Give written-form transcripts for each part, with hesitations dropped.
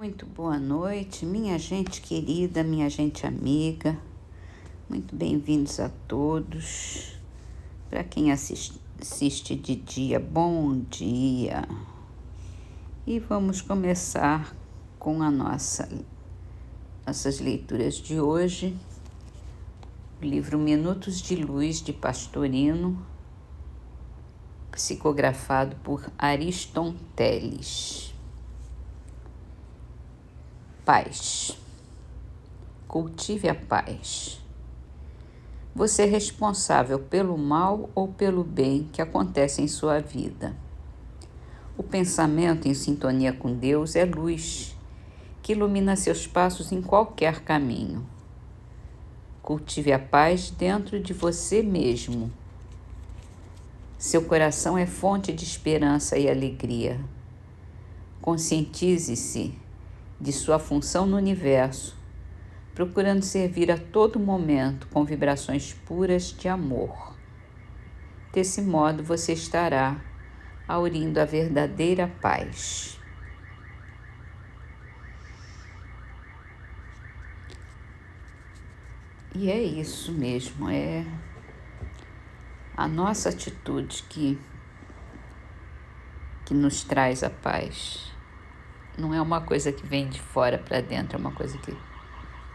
Muito boa noite, minha gente querida, minha gente amiga. Muito bem-vindos a todos. Para quem assiste de dia, bom dia. E vamos começar com nossas leituras de hoje. O livro Minutos de Luz, de Pastorino, psicografado por Ariston Teles. Paz. Cultive a paz. Você é responsável pelo mal ou pelo bem que acontece em sua vida. O pensamento em sintonia com Deus é luz, que ilumina seus passos em qualquer caminho. Cultive a paz dentro de você mesmo. Seu coração é fonte de esperança e alegria. Conscientize-se de sua função no universo, procurando servir a todo momento com vibrações puras de amor. Desse modo, você estará aurindo a verdadeira paz. E é isso mesmo, é a nossa atitude que nos traz a paz. Não é uma coisa que vem de fora para dentro, é uma coisa que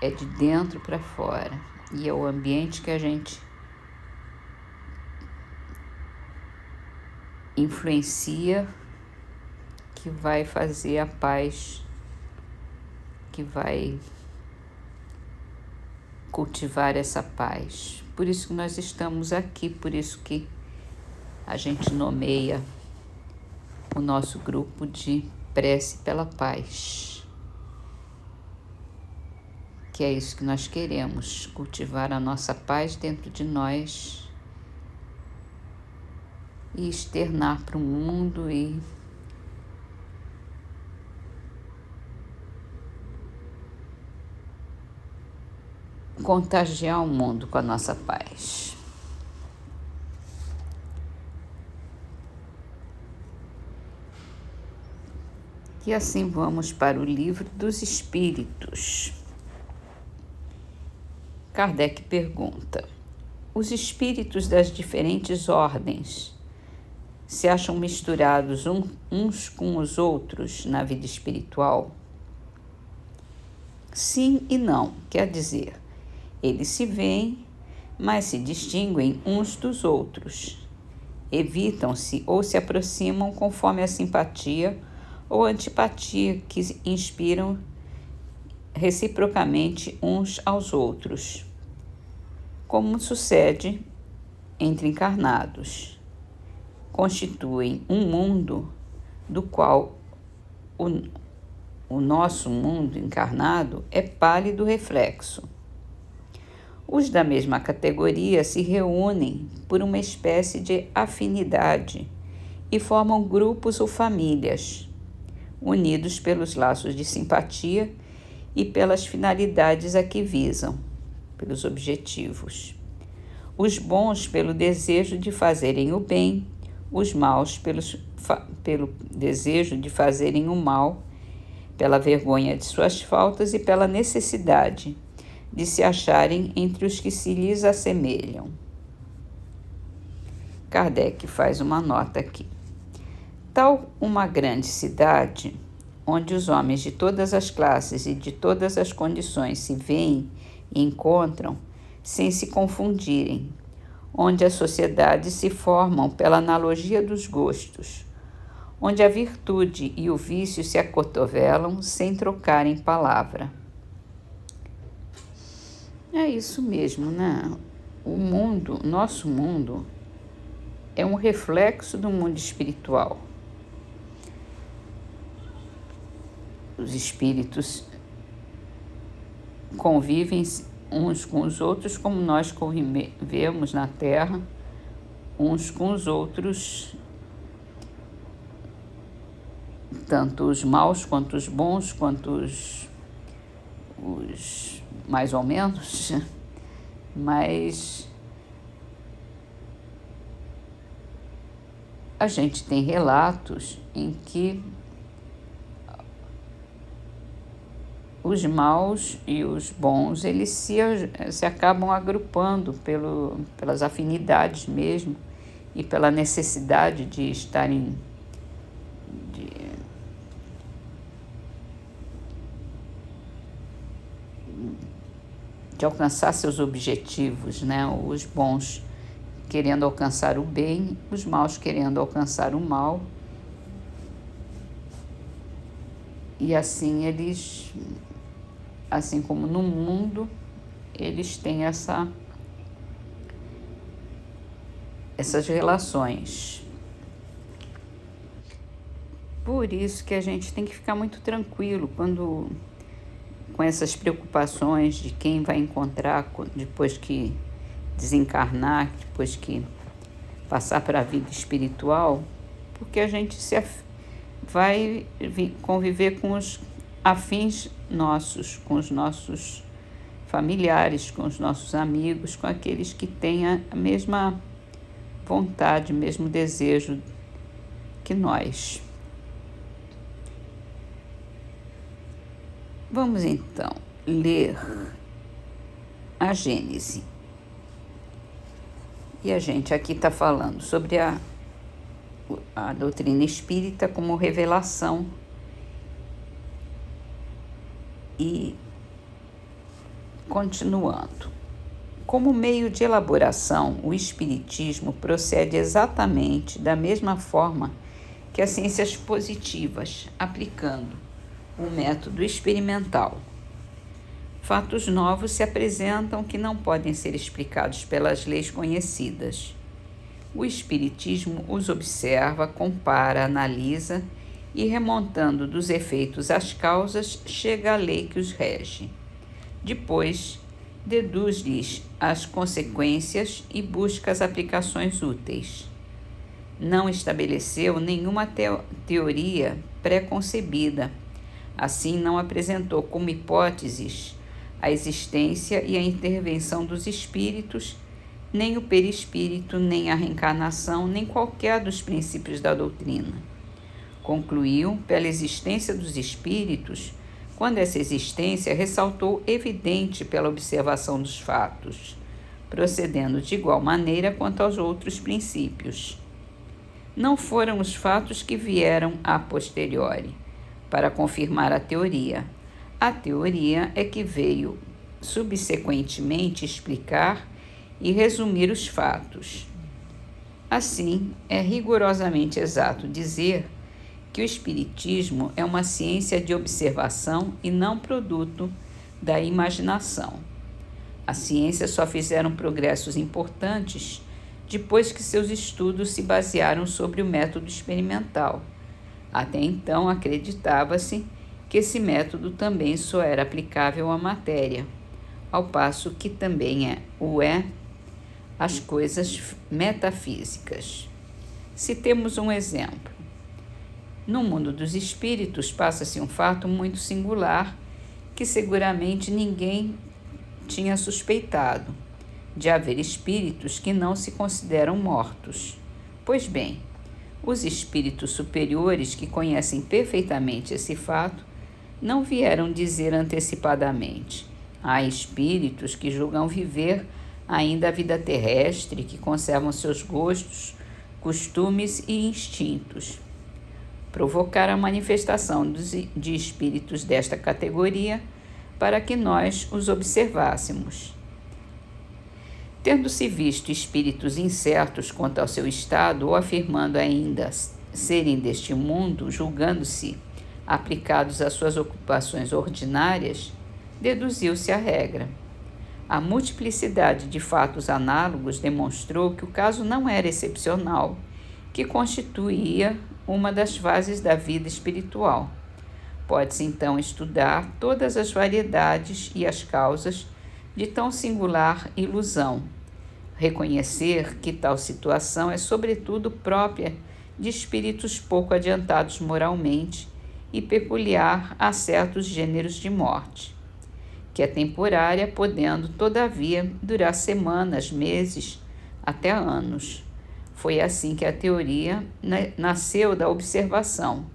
é de dentro para fora. E é o ambiente que a gente influencia que vai fazer a paz, que vai cultivar essa paz. Por isso que nós estamos aqui, por isso que a gente nomeia o nosso grupo de prece pela paz. Que é isso que nós queremos, cultivar a nossa paz dentro de nós e externar para o mundo e contagiar o mundo com a nossa paz. E assim vamos para o Livro dos Espíritos. Kardec pergunta: os espíritos das diferentes ordens se acham misturados uns com os outros na vida espiritual? Sim e não, quer dizer, eles se veem, mas se distinguem uns dos outros. Evitam-se ou se aproximam conforme a simpatia ou antipatia que inspiram reciprocamente uns aos outros, como sucede entre encarnados. Constituem um mundo do qual o nosso mundo encarnado é pálido reflexo. Os da mesma categoria se reúnem por uma espécie de afinidade e formam grupos ou famílias, unidos pelos laços de simpatia e pelas finalidades a que visam, pelos objetivos. Os bons pelo desejo de fazerem o bem, os maus pelo desejo de fazerem o mal, pela vergonha de suas faltas e pela necessidade de se acharem entre os que se lhes assemelham. Kardec faz uma nota aqui. Tal uma grande cidade, onde os homens de todas as classes e de todas as condições se veem e encontram sem se confundirem, onde as sociedades se formam pela analogia dos gostos, onde a virtude e o vício se acotovelam sem trocarem palavra. É isso mesmo, né? O mundo, nosso mundo, é um reflexo do mundo espiritual. Os espíritos convivem uns com os outros como nós convivemos na Terra, uns com os outros, tanto os maus quanto os bons, quanto os mais ou menos, mas a gente tem relatos em que os maus e os bons, eles se acabam agrupando pelas afinidades mesmo e pela necessidade de estarem, de alcançar seus objetivos, né? Os bons querendo alcançar o bem, os maus querendo alcançar o mal. E assim eles, assim como no mundo, eles têm essas relações. Por isso que a gente tem que ficar muito tranquilo com essas preocupações de quem vai encontrar depois que desencarnar, depois que passar para a vida espiritual, porque a gente vai conviver com os afins nossos, com os nossos familiares, com os nossos amigos, com aqueles que têm a mesma vontade, mesmo desejo que nós. Vamos então ler a Gênese. E a gente aqui está falando sobre a doutrina espírita como revelação e continuando. Como meio de elaboração, o espiritismo procede exatamente da mesma forma que as ciências positivas, aplicando o método experimental. Fatos novos se apresentam que não podem ser explicados pelas leis conhecidas. O Espiritismo os observa, compara, analisa e, remontando dos efeitos às causas, chega à lei que os rege. Depois, deduz-lhes as consequências e busca as aplicações úteis. Não estabeleceu nenhuma teoria pré-concebida. Assim, não apresentou como hipóteses a existência e a intervenção dos espíritos, nem o perispírito, nem a reencarnação, nem qualquer dos princípios da doutrina. Concluiu pela existência dos espíritos, quando essa existência ressaltou evidente pela observação dos fatos, procedendo de igual maneira quanto aos outros princípios. Não foram os fatos que vieram a posteriori, para confirmar a teoria. A teoria é que veio subsequentemente explicar e resumir os fatos. Assim, é rigorosamente exato dizer que o Espiritismo é uma ciência de observação e não produto da imaginação. A ciência só fizeram progressos importantes depois que seus estudos se basearam sobre o método experimental. Até então, acreditava-se que esse método também só era aplicável à matéria, ao passo que também é as coisas metafísicas. Citemos um exemplo. No mundo dos espíritos passa-se um fato muito singular que seguramente ninguém tinha suspeitado, de haver espíritos que não se consideram mortos. Pois bem, os espíritos superiores que conhecem perfeitamente esse fato não vieram dizer antecipadamente: há espíritos que julgam viver ainda a vida terrestre, que conservam seus gostos, costumes e instintos. Provocaram a manifestação de espíritos desta categoria para que nós os observássemos. Tendo-se visto espíritos incertos quanto ao seu estado, ou afirmando ainda serem deste mundo, julgando-se aplicados às suas ocupações ordinárias, deduziu-se a regra. A multiplicidade de fatos análogos demonstrou que o caso não era excepcional, que constituía uma das fases da vida espiritual. Pode-se então estudar todas as variedades e as causas de tão singular ilusão, reconhecer que tal situação é sobretudo própria de espíritos pouco adiantados moralmente e peculiar a certos gêneros de morte, que é temporária, podendo, todavia, durar semanas, meses, até anos. Foi assim que a teoria nasceu da observação.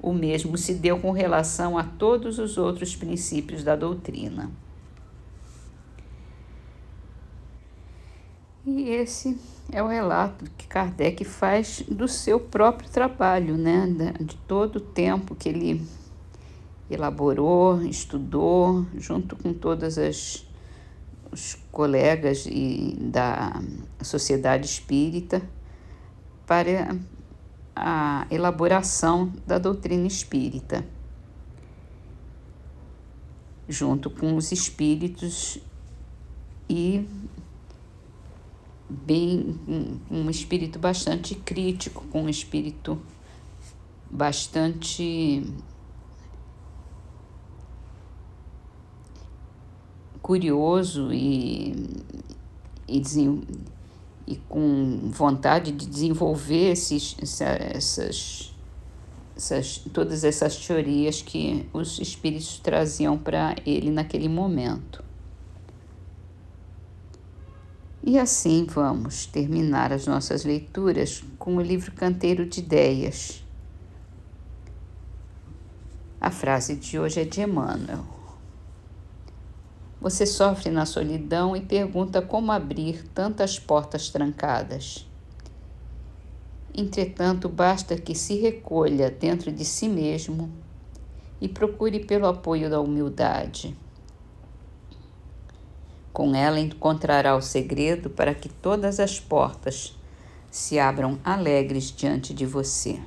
O mesmo se deu com relação a todos os outros princípios da doutrina. E esse é o relato que Kardec faz do seu próprio trabalho, né? De todo o tempo que ele elaborou, estudou, junto com todas os colegas da Sociedade Espírita, para a elaboração da doutrina espírita, junto com os espíritos e um espírito bastante crítico, com um espírito bastante curioso e com vontade de desenvolver todas essas teorias que os espíritos traziam para ele naquele momento. E assim vamos terminar as nossas leituras com o livro Canteiro de Ideias. A frase de hoje é de Emmanuel. Você sofre na solidão e pergunta como abrir tantas portas trancadas. Entretanto, basta que se recolha dentro de si mesmo e procure pelo apoio da humildade. Com ela encontrará o segredo para que todas as portas se abram alegres diante de você.